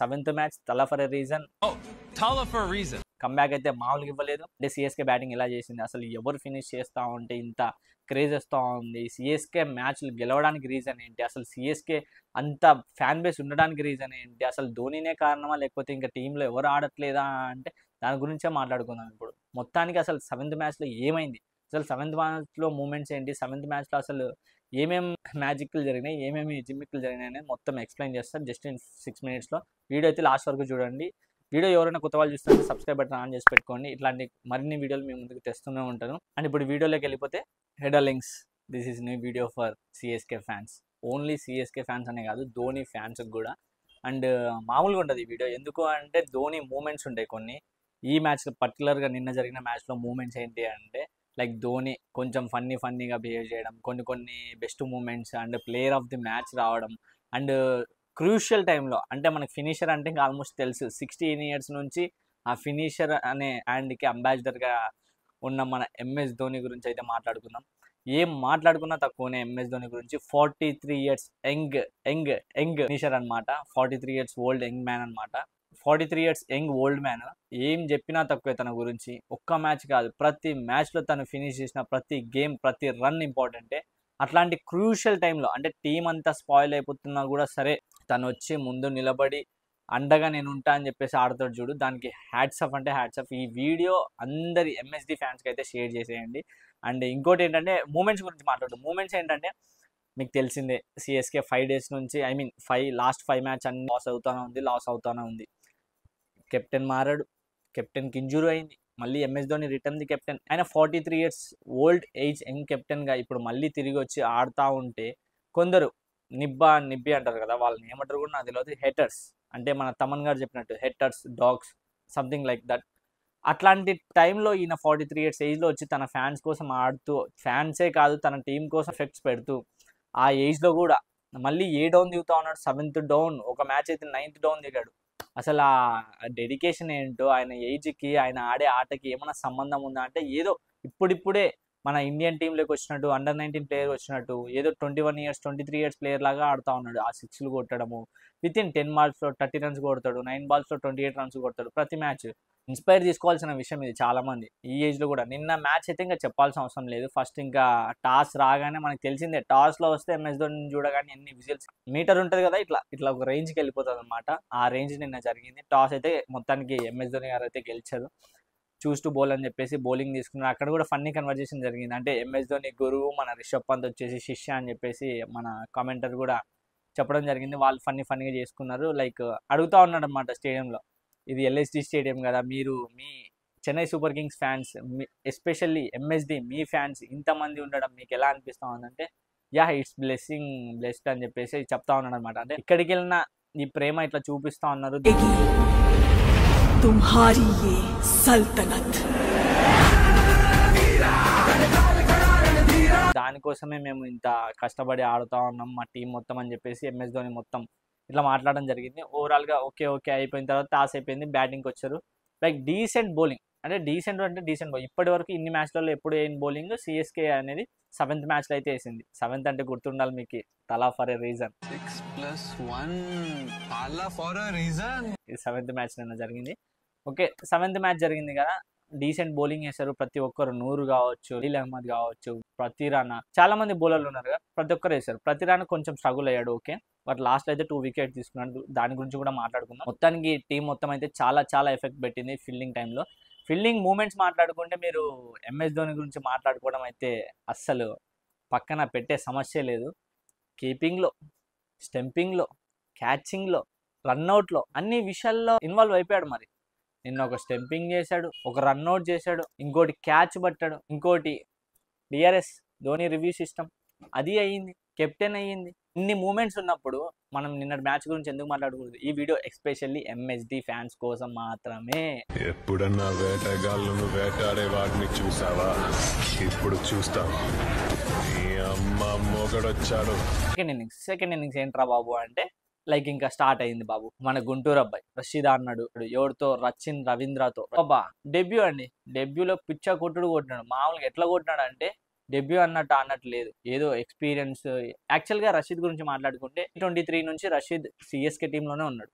Seventh match తలా for a reason. Comeback అయితే మామూలుగా ఇవ్వలేదు. అంటే సిఎస్కే బ్యాటింగ్ ఎలా చేసింది, అసలు ఎవరు ఫినిష్ చేస్తూ ఉంటే ఇంత క్రేజ్ వస్తూ ఉంది, సిఎస్కే మ్యాచ్లు గెలవడానికి రీజన్ ఏంటి, అసలు సిఎస్కే అంత ఫ్యాన్ బేస్ ఉండడానికి రీజన్ ఏంటి, అసలు ధోనినే కారణమా లేకపోతే ఇంకా టీంలో ఎవరు ఆడట్లేదా అంటే దాని గురించే మాట్లాడుకుందాం ఇప్పుడు. మొత్తానికి అసలు సెవెంత్ మ్యాచ్లో ఏమైంది, అసలు సెవెంత్ మ్యాచ్లో మూమెంట్స్ ఏంటి, సెవెంత్ మ్యాచ్లో అసలు ఏమేమి మ్యాజిక్లు జరిగినాయి, ఏమేమి జిమ్మిక్లు జరిగినాయి అనేది మొత్తం ఎక్స్ప్లెయిన్ చేస్తాను జస్ట్ ఇన్ 6 minutesలో. వీడియో అయితే లాస్ట్ వరకు చూడండి. వీడియో ఎవరైనా కొత్త వాళ్ళు చూస్తుంటే సబ్స్క్రైబ్ బటన్ ఆన్ చేసి పెట్టుకోండి. ఇట్లాంటి మరిన్ని వీడియోలు మీ ముందుకు తెస్తూనే ఉంటాను. అండ్ ఇప్పుడు వీడియోలోకి వెళ్ళిపోతే header links. This is new video for CSK fans. Only CSK fans అనే కాదు, ధోని ఫ్యాన్స్కి కూడా. అండ్ మామూలుగా ఉంటుంది ఈ వీడియో. ఎందుకు అంటే ధోని మూమెంట్స్ ఉంటాయి కొన్ని. ఈ మ్యాచ్లో పర్టికులర్గా నిన్న జరిగిన మ్యాచ్లో మూమెంట్స్ ఏంటి అంటే లైక్ ధోని కొంచెం ఫన్నీగా బిహేవ్ చేయడం, కొన్ని best moments and player of the match రావడం. అండ్ క్రూషియల్ టైంలో అంటే మనకి ఫినిషర్ అంటే ఇంకా ఆల్మోస్ట్ తెలుసు. 16 years నుంచి ఆ ఫినిషర్ అనే హ్యాండ్కి అంబాసిడర్గా ఉన్న మన ఎంఎస్ ధోని గురించి అయితే మాట్లాడుకుందాం. ఏం మాట్లాడుకున్నా తక్కువనే ఎంఎస్ ధోని గురించి. 43 years యంగ్ ఫినిషర్ అనమాట. 43 years ఓల్డ్ యంగ్ మ్యాన్ అనమాట. 43 years యంగ్ ఓల్డ్ మ్యాన్. ఏం చెప్పినా తక్కువే తన గురించి. ఒక్క మ్యాచ్ కాదు, ప్రతి మ్యాచ్లో తను ఫినిష్ చేసిన ప్రతి గేమ్, ప్రతి రన్ ఇంపార్టెంటే. అట్లాంటి క్రూషియల్ టైంలో అంటే టీం అంతా స్పాయిల్ అయిపోతున్నా కూడా సరే తను వచ్చి ముందు నిలబడి అండగా నేను ఉంటా అని చెప్పేసి ఆడుతాడు చూడు, దానికి హ్యాట్స్ ఆఫ్ అంటే హ్యాట్స్ ఆఫ్. ఈ వీడియో అందరి ఎంఎస్డి ఫ్యాన్స్కి అయితే షేర్ చేసేయండి. అండ్ ఇంకోటి ఏంటంటే మూమెంట్స్ గురించి మాట్లాడు. మూమెంట్స్ ఏంటంటే మీకు తెలిసిందే, సిఎస్కే 5 days నుంచి లాస్ట్ 5 match అన్ని లాస్ అవుతానే ఉంది. కెప్టెన్ మారాడు, కెప్టెన్కి ఇంజూరీ అయింది, మళ్ళీ MS Dhoni return the captain. ఆయన 43 years ఓల్డ్ ఏజ్ యంగ్ కెప్టెన్గా ఇప్పుడు మళ్ళీ తిరిగి వచ్చి ఆడుతూ ఉంటే కొందరు నిబ్బి అంటారు కదా, వాళ్ళని ఏమంటారు కూడా నాకు తెలియదు, హెటర్స్ అంటే మన తమన్ గారు చెప్పినట్టు haters, dogs, something like that. అట్లాంటి టైంలో ఈయన 43 years ఏజ్లో వచ్చి తన ఫ్యాన్స్ కోసం ఆడుతూ, ఫ్యాన్సే కాదు తన టీం కోసం ఎఫెక్ట్స్ పెడుతూ ఆ ఏజ్లో కూడా మళ్ళీ ఏ డౌన్ దిగుతా ఉన్నాడు, 7th డౌన్, ఒక మ్యాచ్ అయితే 9th డౌన్ దిగాడు. అసలు ఆ డెడికేషన్ ఏంటో, ఆయన ఏజ్కి ఆయన ఆడే ఆటకి ఏమైనా సంబంధం ఉందా అంటే ఏదో ఇప్పుడిప్పుడే మన ఇండియన్ టీంలోకి వచ్చినట్టు, under-19 ప్లేయర్ వచ్చినట్టు ఏదో 21 years 23 years ప్లేయర్ లాగా ఆడుతూ ఉన్నాడు. ఆ 6లు కొట్టడము, వితిన్ 10 balls 30 runs కొడతాడు, 9 balls 28 runs కొడతాడు ప్రతి మ్యాచ్. ఇన్స్పైర్ తీసుకోవాల్సిన విషయం ఇది చాలామంది ఈ ఏజ్లో కూడా. నిన్న మ్యాచ్ అయితే ఇంకా చెప్పాల్సిన అవసరం లేదు. ఫస్ట్ ఇంకా టాస్ రాగానే మనకు తెలిసిందే, టాస్లో వస్తే ఎంఎస్ ధోని చూడగానే ఎన్ని విజిల్స్, మీటర్ ఉంటుంది కదా ఇట్లా ఒక రేంజ్కి వెళ్ళిపోతుంది అనమాట. ఆ రేంజ్ నిన్న జరిగింది. టాస్ అయితే మొత్తానికి ఎంఎస్ ధోని గారు అయితే గెలిచారు. చూస్ టు బౌల్ అని చెప్పేసి బౌలింగ్ తీసుకున్నారు. అక్కడ కూడా ఫన్నీ కన్వర్జేషన్ జరిగింది. అంటే ఎంఎస్ ధోని గురువు, మన రిషబ్ పంత్ వచ్చేసి శిష్య అని చెప్పేసి మన కామెంటర్ కూడా చెప్పడం జరిగింది. వాళ్ళు ఫన్నీగా చేసుకున్నారు. లైక్ అడుగుతూ ఉన్నాడు అనమాట స్టేడియంలో, ఇది ఎల్ఎస్డి స్టేడియం కదా, మీరు మీ Chennai super kings fans, especially MSD మీ ఫ్యాన్స్ ఇంతమంది ఉండడం మీకు ఎలా అనిపిస్తూ ఉందంటే, ఇట్స్ బ్లెస్డ్ అని చెప్పేసి చెప్తా ఉన్నాడు అనమాట. అంటే ఇక్కడికి వెళ్ళిన ఈ ప్రేమ ఇట్లా చూపిస్తా ఉన్నారు. తుమ్హారీ యే సల్తనత్, దానికోసమే మేము ఇంత కష్టపడి ఆడుతూ ఉన్నాం మా టీం మొత్తం అని చెప్పేసి ఎంఎస్ ధోని మొత్తం ఇట్లా మాట్లాడడం జరిగింది. ఓవరాల్గా ఓకే అయిపోయిన తర్వాత టాస్ అయిపోయింది, బ్యాటింగ్కి వచ్చారు. లైక్ డీసెంట్ బౌలింగ్, అంటే డీసెంట్ బౌలింగ్. ఇప్పటి వరకు ఇన్ని మ్యాచ్లలో ఎప్పుడు వేయని బౌలింగ్ సిఎస్కే అనేది 7th matchలో అయితే వేసింది. 7th అంటే గుర్తుండాలి మీకు, తలా ఫర్ ఎ రీజన్. 6+1 ఇది 7th match నిన్న జరిగింది. ఓకే, 7th match జరిగింది కదా, డీసెంట్ బౌలింగ్ వేశారు ప్రతి ఒక్కరు. నూరు కావచ్చు, ఖలీల్ అహ్మద్ కావచ్చు, ప్రతి రానా, చాలా మంది బౌలర్లు ఉన్నారు కదా, ప్రతి ఒక్కరు వేశారు. ప్రతి రానా కొంచెం స్ట్రగుల్ అయ్యాడు, ఓకే, బట్ లాస్ట్ అయితే 2 wickets తీసుకున్నాడు. దాని గురించి కూడా మాట్లాడుకుందాం. మొత్తానికి టీం మొత్తం అయితే చాలా ఎఫెక్ట్ పెట్టింది ఫీల్డింగ్ టైంలో. ఫీల్డింగ్ మూమెంట్స్ మాట్లాడుకుంటే మీరు ఎంఎస్ ధోని గురించి మాట్లాడుకోవడం అయితే అస్సలు పక్కన పెట్టే సమస్య లేదు. కీపింగ్లో, స్టంపింగ్లో, క్యాచింగ్లో, రన్అట్లో అన్ని విషయాల్లో ఇన్వాల్వ్ అయిపోయాడు. మరి నిన్న ఒక స్టంపింగ్ చేశాడు, ఒక రన్అట్ చేశాడు, ఇంకోటి క్యాచ్ పట్టాడు, ఇంకోటి డిఆర్ఎస్ ధోని రివ్యూ సిస్టమ్ అది అయ్యింది, కెప్టెన్ అయ్యింది. ఇన్ని మూమెంట్స్ ఉన్నప్పుడు మనం నిన్నటి మ్యాచ్ గురించి ఎందుకు మాట్లాడకూడదు? ఈ వీడియో ఎస్పెషల్లీ ఎంఎస్డి ఫ్యాన్స్ కోసం మాత్రమే. ఎప్పుడన్నా వేటగాళ్ళను వేటాడే వాడిని చూసావా? ఇప్పుడు చూస్తావా? సెకండ్ ఇన్నింగ్స్ ఏంట్రా బాబు అంటే లైక్ ఇంకా స్టార్ట్ అయింది బాబు. మన గుంటూరు అబ్బాయి రషీద్ అన్నాడు, ఎవరితో రచిన్ రవీంద్రతో బాబా డెబ్యూ అండి. డెబ్యూలో పిచ్చా కొట్టినాడు. మామూలుగా ఎట్లా కొట్టినాడు అంటే డెబ్యూ అన్నట్టు లేదు, ఏదో ఎక్స్పీరియన్స్. యాక్చువల్గా రషీద్ గురించి మాట్లాడుకుంటే 23 నుంచి రషీద్ సిఎస్కే టీంలోనే ఉన్నాడు.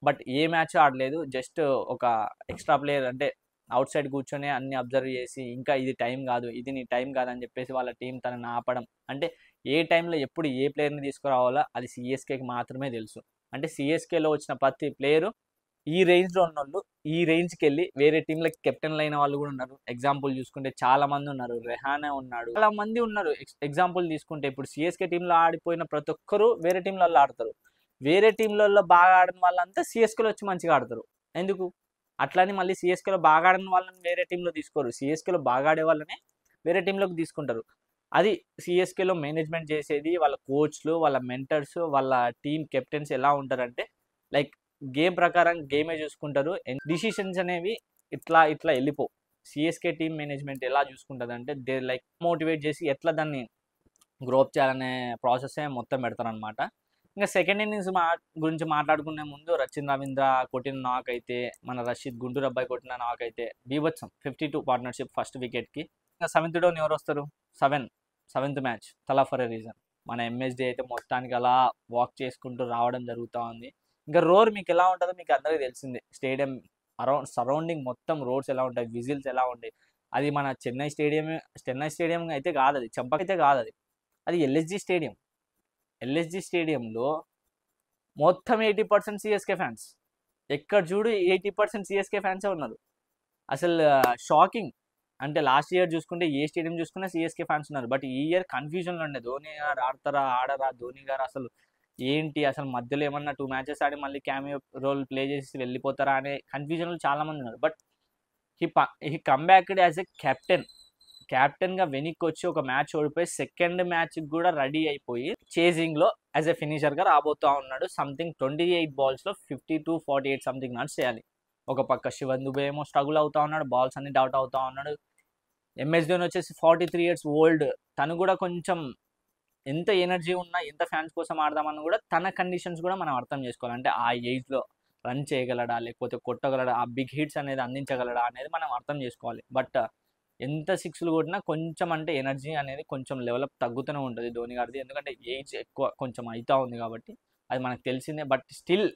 బట్ ఏ మ్యాచ్ ఆడలేదు. జస్ట్ ఒక ఎక్స్ట్రా ప్లేయర్ అంటే అవుట్ సైడ్ కూర్చొని అన్ని అబ్జర్వ్ చేసి ఇంకా ఇది టైం కాదు, ఇది నీ టైం కాదని చెప్పేసి వాళ్ళ టీం తనని ఆపడం. అంటే ఏ టైంలో ఎప్పుడు ఏ ప్లేయర్ని తీసుకురావాలో అది సిఎస్కేకి మాత్రమే తెలుసు. అంటే సిఎస్కేలో వచ్చిన ప్రతి ప్లేయరు ఈ రేంజ్లో ఉన్నోళ్ళు ఈ రేంజ్కి వెళ్ళి వేరే టీంలకి కెప్టెన్లు అయిన వాళ్ళు కూడా ఉన్నారు. ఎగ్జాంపుల్ చూసుకుంటే చాలా మంది ఉన్నారు. రెహానే ఉన్నాడు, చాలా మంది ఉన్నారు. ఎగ్జాంపుల్ తీసుకుంటే ఇప్పుడు సిఎస్కే టీంలో ఆడిపోయిన ప్రతి ఒక్కరు వేరే టీంలలో ఆడతారు. వేరే టీంలలో బాగా ఆడిన వాళ్ళంతా సిఎస్కేలో వచ్చి మంచిగా ఆడతారు. ఎందుకు అట్లని మళ్ళీ సిఎస్కేలో బాగా ఆడిన వాళ్ళని వేరే టీంలో తీసుకోరు. సిఎస్కేలో బాగా ఆడే వాళ్ళనే వేరే టీంలోకి తీసుకుంటారు. అది సిఎస్కేలో మేనేజ్మెంట్ చేసేది. వాళ్ళ కోచ్లు, వాళ్ళ మెంటర్స్, వాళ్ళ టీం కెప్టెన్స్ ఎలా ఉంటారంటే లైక్ గేమ్ ప్రకారం గేమే చూసుకుంటారు. డిసిషన్స్ అనేవి ఇట్లా ఇట్లా వెళ్ళిపోవు. సిఎస్కే టీం మేనేజ్మెంట్ ఎలా చూసుకుంటుంది అంటే దే లైక్ మోటివేట్ చేసి ఎట్లా దాన్ని గ్రోప్ చేయాలనే ప్రాసెస్ మొత్తం పెడతారనమాట. ఇంకా సెకండ్ ఇన్నింగ్స్ గురించి మాట్లాడుకునే ముందు రచిన్ రవీంద్ర కొట్టిన నాక్ అయితే, మన రషీద్ గుంటూరు అబ్బాయి కొట్టిన నాక్ అయితే బీభత్సం. 52 పార్ట్నర్షిప్ ఫస్ట్ వికెట్కి. ఇంకా సెవెంత్ డౌన్ ఎవరు వస్తారు? సెవెంత్ మ్యాచ్ తలా ఫర్ ఎ రీజన్. మన ఎంఎస్డి అయితే మొత్తానికి అలా వాక్ చేసుకుంటూ రావడం జరుగుతూ ఉంది. ఇంకా రోర్ మీకు ఎలా ఉంటుందో మీకు అందరికీ తెలిసిందే. స్టేడియం సరౌండింగ్ మొత్తం రోడ్స్ ఎలా ఉంటాయి, విజిల్స్ ఎలా ఉంటాయి. అది మన చెన్నై స్టేడియం అయితే కాదు, అది చెంపకైతే కాదు, అది ఎల్ఎస్జి స్టేడియంలో మొత్తం 80% సిఎస్కే ఫ్యాన్స్. ఎక్కడ చూడు 80% సిఎస్కే ఫ్యాన్సే ఉన్నారు. అసలు షాకింగ్. అంటే లాస్ట్ ఇయర్ చూసుకుంటే ఏ స్టేడియం చూసుకున్నా సిఎస్కే ఫ్యాన్స్ ఉన్నారు. బట్ ఈ ఇయర్ కన్ఫ్యూజన్లో ఉండే ధోని గారు ఆడతారా ఆడరా, ధోని గారు అసలు ఏంటి, అసలు మధ్యలో ఏమన్నా 2 మ్యాచెస్ ఆడి మళ్ళీ క్యామియో రోల్ ప్లే చేసి వెళ్ళిపోతారా అనే కన్ఫ్యూజన్లో చాలా మంది ఉన్నారు. But he come backed as a క్యాప్టెన్గా వెనక్కి వచ్చి ఒక మ్యాచ్ ఓడిపోయి సెకండ్ మ్యాచ్కి కూడా రెడీ అయిపోయి చేజింగ్లో యాజ్ ఎ ఫినిషర్గా రాబోతూ ఉన్నాడు. సంథింగ్ 28 బాల్స్లో 52-48 సంథింగ్ రన్స్ చేయాలి. ఒక పక్క శివన్ దుబే ఏమో స్ట్రగుల్ అవుతా ఉన్నాడు, బాల్స్ అన్ని డౌట్ అవుతా ఉన్నాడు. ఎంఎస్ ధోని వచ్చేసి 43 years ఓల్డ్. తను కూడా కొంచెం ఎంత ఎనర్జీ ఉన్నా, ఎంత ఫ్యాన్స్ కోసం ఆడదామన్నా కూడా తన కండిషన్స్ కూడా మనం అర్థం చేసుకోవాలి. అంటే ఆ ఏజ్లో రన్ చేయగలడా, లేకపోతే కొట్టగలడా, ఆ బిగ్ హిట్స్ అనేది అందించగలడా అనేది మనం అర్థం చేసుకోవాలి. బట్ ఎంత సిక్స్లు కొట్టినా కొంచెం అంటే ఎనర్జీ అనేది కొంచెం లెవెలప్ తగ్గుతూనే ఉంటుంది ధోని గారిది. ఎందుకంటే ఏజ్ ఎక్కువ కొంచెం అవుతా ఉంది కాబట్టి అది మనకు తెలిసిందే. But still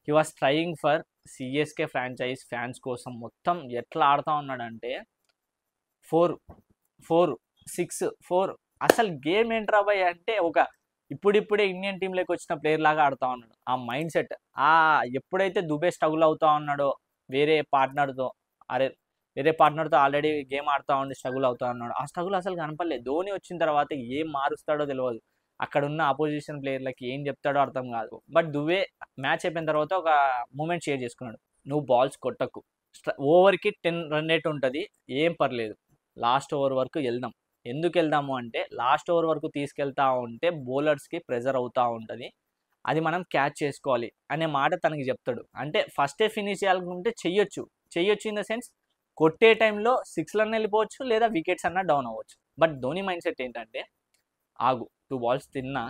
he was trying for CSK franchise fans కోసం. మొత్తం ఎట్లా ఆడుతూ ఉన్నాడంటే 4 అసలు గేమ్ ఏంట్రా బాయ్ అంటే ఒక ఇప్పుడిప్పుడే ఇండియన్ టీంలోకి వచ్చిన ప్లేయర్ లాగా ఆడుతూ ఉన్నాడు. ఆ మైండ్ సెట్, ఎప్పుడైతే దుబే స్ట్రగుల్ అవుతూ ఉన్నాడో వేరే పార్ట్నర్తో ఆల్రెడీ గేమ్ ఆడుతూ ఉండి స్ట్రగుల్ అవుతూ ఉన్నాడు. ఆ స్ట్రగుల్ అసలు కనపడలేదు. ధోని వచ్చిన తర్వాత ఏం మారుస్తాడో తెలియదు. అక్కడ ఉన్న అపోజిషన్ ప్లేయర్లకి ఏం చెప్తాడో అర్థం కాదు. బట్ దుబే మ్యాచ్ అయిపోయిన తర్వాత ఒక మూమెంట్ షేర్ చేసుకున్నాడు. నువ్వు బాల్స్ కొట్టకు, ఓవర్కి 10 run rate ఉంటుంది, ఏం పర్లేదు, లాస్ట్ ఓవర్ వరకు వెళ్దాం. ఎందుకు వెళ్దాము అంటే లాస్ట్ ఓవర్ వరకు తీసుకెళ్తా ఉంటే బౌలర్స్కి ప్రెజర్ అవుతూ ఉంటుంది, అది మనం క్యాచ్ చేసుకోవాలి అనే మాట తనకి చెప్తాడు. అంటే ఫస్టే ఫినిష్ చేయాలనుకుంటే చెయ్యొచ్చు ఇన్ ద సెన్స్ కొట్టే టైంలో 6 run వెళ్ళిపోవచ్చు, లేదా వికెట్స్ అన్నా డౌన్ అవ్వచ్చు. బట్ ధోని మైండ్ సెట్ ఏంటంటే ఆగు, 2 balls తిన్నా,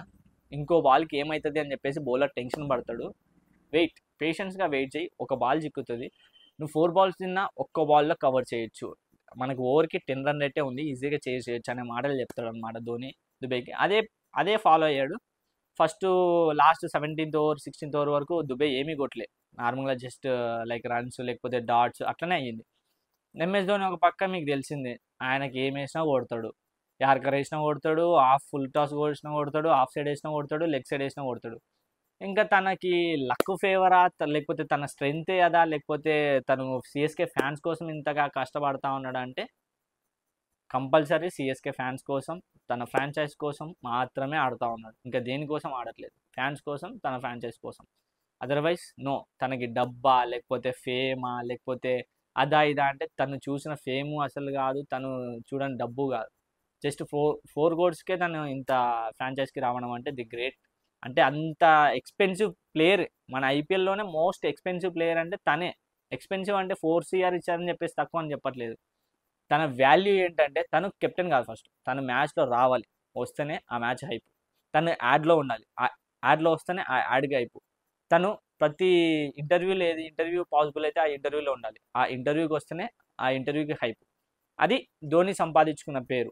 ఇంకో బాల్కి ఏమవుతుంది అని చెప్పేసి బౌలర్ టెన్షన్ పడతాడు. పేషెన్స్గా వెయిట్ చేయి, ఒక బాల్ చిక్కుతుంది, నువ్వు 4 balls తిన్నా ఒక్క బాల్లో కవర్ చేయొచ్చు, మనకు ఓవర్కి 10 run rate ఉంది, ఈజీగా చేయొచ్చు అనే మాటలు చెప్తాడు అనమాట ధోని దుబేకి. అదే ఫాలో అయ్యాడు. First last 17th over 16th over వరకు దుబే ఏమీ కొట్టలే, నార్మల్గా జస్ట్ లైక్ రన్స్ లేకపోతే డాట్స్ అట్లనే అయ్యింది. ఎంఎస్ ధోని ఒక పక్క మీకు తెలిసిందే, ఆయనకి ఏం వేసినా కొడతాడు, యార్కర్ వేసినా కొడతాడు, హాఫ్ ఫుల్ టాస్ వేసినా కొడతాడు, హాఫ్ సైడ్ వేసినా కొడతాడు, లెగ్ సైడ్ వేసినా కొడతాడు. ఇంకా తనకి లక్ ఫేవరా, లేకపోతే తన స్ట్రెంగ్తే అదా, లేకపోతే తను సిఎస్కే ఫ్యాన్స్ కోసం ఇంతగా కష్టపడతా ఉన్నాడు అంటే కంపల్సరీ సిఎస్కే ఫ్యాన్స్ కోసం, తన ఫ్రాంచైజ్ కోసం మాత్రమే ఆడుతూ ఉన్నాడు. ఇంకా దేనికోసం ఆడట్లేదు, ఫ్యాన్స్ కోసం, తన ఫ్రాంచైజ్ కోసం. అదర్వైజ్ నో, తనకి డబ్బా లేకపోతే ఫేమా లేకపోతే అదా ఇదా అంటే తను చూసిన ఫేము అసలు కాదు, తను చూడని డబ్బు కాదు. జస్ట్ 4 crores తను ఇంత ఫ్రాంచైజ్కి రావడం అంటే ది గ్రేట్. అంటే అంత ఎక్స్పెన్సివ్ ప్లేయర్, మన ఐపీఎల్లోనే మోస్ట్ ఎక్స్పెన్సివ్ ప్లేయర్ అంటే తనే. ఎక్స్పెన్సివ్ అంటే 4 crore ఇచ్చారని చెప్పేసి తక్కువ అని చెప్పట్లేదు. తన వాల్యూ ఏంటంటే తను కెప్టెన్ కాదు, ఫస్ట్ తను మ్యాచ్లో రావాలి, వస్తేనే ఆ మ్యాచ్ హైప్. తను యాడ్లో ఉండాలి, యాడ్లో వస్తేనే ఆ యాడ్కి హైప్. తను ప్రతి ఇంటర్వ్యూలో ఏది ఇంటర్వ్యూ పాసిబుల్ అయితే ఆ ఇంటర్వ్యూలో ఉండాలి, ఆ ఇంటర్వ్యూకి వస్తేనే ఆ ఇంటర్వ్యూకి హైప్. అది ధోని సంపాదించుకున్న పేరు,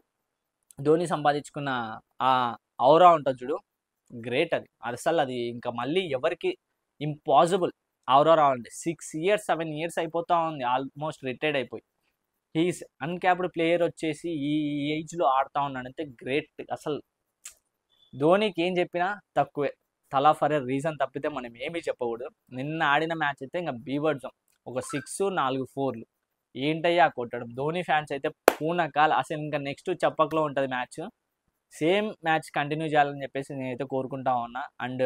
ధోని సంపాదించుకున్న ఆ ఔరా ఉంటుంది చూడు, గ్రేట్. అది అసలు అది ఇంకా మళ్ళీ ఎవరికి ఇంపాసిబుల్ ఎవరో రావాలంటే 6 ఇయర్స్ 7 ఇయర్స్ అయిపోతా ఉంది ఆల్మోస్ట్ రిటైర్డ్ అయిపోయి. హీఈస్ అన్క్యాప్డ్ ప్లేయర్ వచ్చేసి ఈ ఏజ్లో ఆడుతూ ఉన్నాడంటే గ్రేట్. అసలు ధోనికి ఏం చెప్పినా తక్కువే. తలా ఫర్ ఎ రీజన్ తప్పితే మనం ఏమీ చెప్పకూడదు. నిన్న ఆడిన మ్యాచ్ అయితే ఇంకా బీవర్డ్స్ ఒక 6 4 4 ఏంటయ్యా కొట్టడం. ధోని ఫ్యాన్స్ అయితే పూనకాల. అసలు ఇంకా నెక్స్ట్ చెప్పకలో ఉంటుంది మ్యాచ్. సేమ్ మ్యాచ్ కంటిన్యూ చేయాలని చెప్పేసి నేనైతే కోరుకుంటా ఉన్నా. అండ్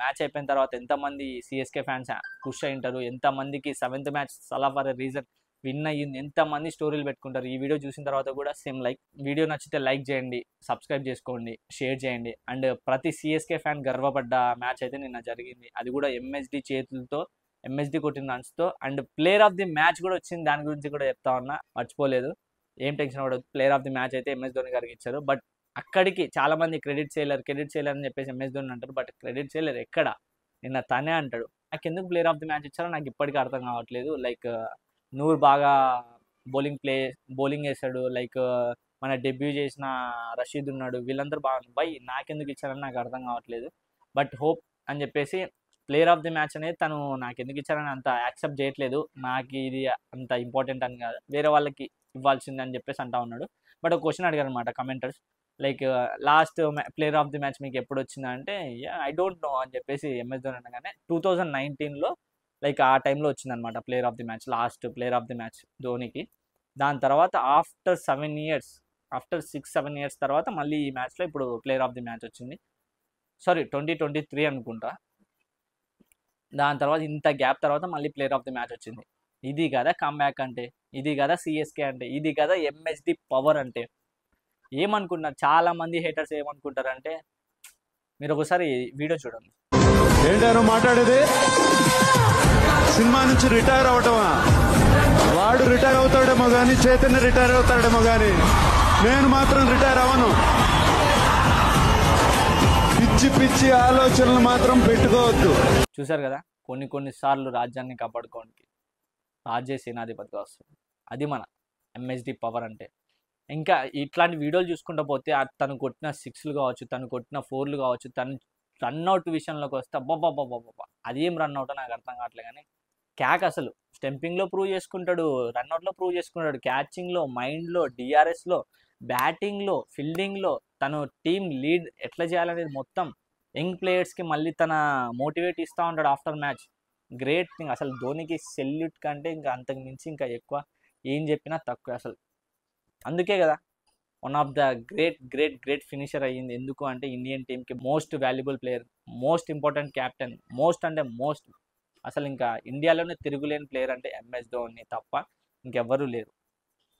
మ్యాచ్ అయిపోయిన తర్వాత ఎంతమంది సిఎస్కే ఫ్యాన్స్ ఖుష్ అయి ఉంటారు, ఎంతమందికి 7th మ్యాచ్ తలా ఫర్ ఎ రీజన్ విన్ అయ్యింది, ఎంతమంది స్టోరీలు పెట్టుకుంటారు. ఈ వీడియో చూసిన తర్వాత కూడా సేమ్ లైక్. వీడియో నచ్చితే లైక్ చేయండి, సబ్స్క్రైబ్ చేసుకోండి, షేర్ చేయండి. అండ్ ప్రతి సిఎస్కే ఫ్యాన్ గర్వపడ్డ మ్యాచ్ అయితే నిన్న జరిగింది. అది కూడా ఎంఎస్డి చేతులతో, ఎంఎస్డి కొట్టిన రన్స్తో. And player of the match కూడా వచ్చింది. దాని గురించి కూడా చెప్తా ఉన్నా, మర్చిపోలేదు. ఏం టెన్షన్ పడదు. ప్లేయర్ ఆఫ్ ది మ్యాచ్ అయితే ఎంఎస్ ధోని గారికి ఇచ్చారు. బట్ అక్కడికి చాలామంది క్రెడిట్ చేయలేరు అని చెప్పేసి ఎంఎస్ ధోని అంటారు. బట్ క్రెడిట్ చేయలేరు ఎక్కడ, నిన్న తనే అంటాడు. నాకు ఎందుకు ప్లేయర్ ఆఫ్ ది మ్యాచ్ ఇచ్చారో నాకు ఇప్పటికీ అర్థం కావట్లేదు. లైక్ నూర్ బాగా బౌలింగ్ వేసాడు. లైక్ మన డెబ్యూ చేసిన రషీద్ ఉన్నాడు, వీళ్ళందరూ బాగుంది. బై నాకెందుకు ఇచ్చారని నాకు అర్థం కావట్లేదు. బట్ హోప్ అని చెప్పేసి ప్లేయర్ ఆఫ్ ది మ్యాచ్ అనేది తను నాకు ఎందుకు ఇచ్చారని అంత యాక్సెప్ట్ చేయట్లేదు. నాకు ఇది అంత ఇంపార్టెంట్ అని కాదు, వేరే వాళ్ళకి ఇవ్వాల్సింది అని చెప్పేసి అంటా ఉన్నాడు. బట్ ఒక క్వశ్చన్ అడిగారు అనమాట commentators, like last player of the match మీకు ఎప్పుడు వచ్చిందంటే ఐ డోంట్ నో అని చెప్పేసి ఎంఎస్ ధోని అనగానే 2019లో లైక్ ఆ టైంలో వచ్చిందనమాట player of the match, last player of the match ధోనికి. దాని తర్వాత ఆఫ్టర్ 6-7 ఇయర్స్ తర్వాత మళ్ళీ ఈ మ్యాచ్లో ఇప్పుడు ప్లేయర్ ఆఫ్ ది మ్యాచ్ వచ్చింది. సారీ 2023 అనుకుంటా. దాని తర్వాత ఇంత గ్యాప్ తర్వాత మళ్ళీ ప్లేయర్ ఆఫ్ ది మ్యాచ్ వచ్చింది. ఇది కదా కమ్బ్యాక్ అంటే, ఇది కదా సిఎస్కే అంటే, ఇది కదా ఎంఎస్డి పవర్ అంటే. ఏమనుకుంటున్నారు చాలా మంది హేటర్స్ ఏమనుకుంటారంటే, మీరు ఒకసారి వీడియో చూడండి. ఏంటారు మాట్లాడేది? సినిమా నుంచి రిటైర్ అవటమా? వాడు రిటైర్ అవుతాడేమో కానీ, చైతన్య రిటైర్ అవుతాడేమో కానీ, నేను మాత్రం రిటైర్ అవ్వను. పిచ్చి ఆలోచనలు మాత్రం పెట్టుకోవద్దు. చూసారు కదా, కొన్ని సార్లు రాజ్యాన్ని కాపాడుకోవడానికి రాజ్య సేనాధిపతిగా వస్తుంది. అది మన ఎంఎస్డి పవర్ అంటే. ఇంకా ఇట్లాంటి వీడియోలు చూసుకుంటూ పోతే తను కొట్టిన 6లు కావచ్చు, తను కొట్టిన 4లు కావచ్చు, తను రన్అట్ విషయంలోకి వస్తే అబ్బాబ్బాబ్బాబ్బా అదేం రన్అవుటో నాకు అర్థం కావట్లేదు. కానీ క్యాక్ అసలు స్టెంపింగ్లో ప్రూవ్ చేసుకుంటాడు, రన్అట్లో ప్రూవ్ చేసుకుంటాడు, క్యాచింగ్లో, మైండ్లో, డిఆర్ఎస్లో, బ్యాటింగ్లో, ఫీల్డింగ్లో తను టీం లీడ్ ఎట్లా చేయాలనేది మొత్తం యంగ్ ప్లేయర్స్కి మళ్ళీ తన మోటివేట్ ఇస్తూ ఉంటాడు ఆఫ్టర్ మ్యాచ్. గ్రేట్ థింగ్ అసలు. ధోనికి సెల్యూట్ కంటే ఇంకా అంతకు మించి ఇంకా ఎక్కువ ఏం చెప్పినా తక్కువ అసలు. అందుకే కదా one of the great finisher అయ్యింది. ఎందుకు అంటే ఇండియన్ టీంకి most valuable player, most important captain, most అసలు ఇంకా ఇండియాలోనే తిరుగులేని ప్లేయర్ అంటే ఎంఎస్ ధోని తప్ప ఇంకెవ్వరూ లేరు.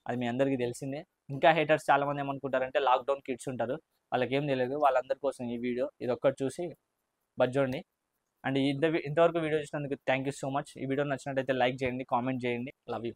అది మీ అందరికీ తెలిసిందే. ఇంకా హేటర్స్ చాలామంది ఏమనుకుంటారంటే లాక్డౌన్ కిడ్స్ ఉంటారు, వాళ్ళకి ఏం తెలియదు. వాళ్ళందరి కోసం ఈ వీడియో, ఇది ఒక్కటి చూసి బజ్జోండి. అండ్ ఇంతవరకు వీడియో చూసినందుకు థ్యాంక్ యూ సో మచ్. ఈ వీడియో నచ్చినట్టయితే లైక్ చేయండి, కామెంట్ చేయండి. Love you.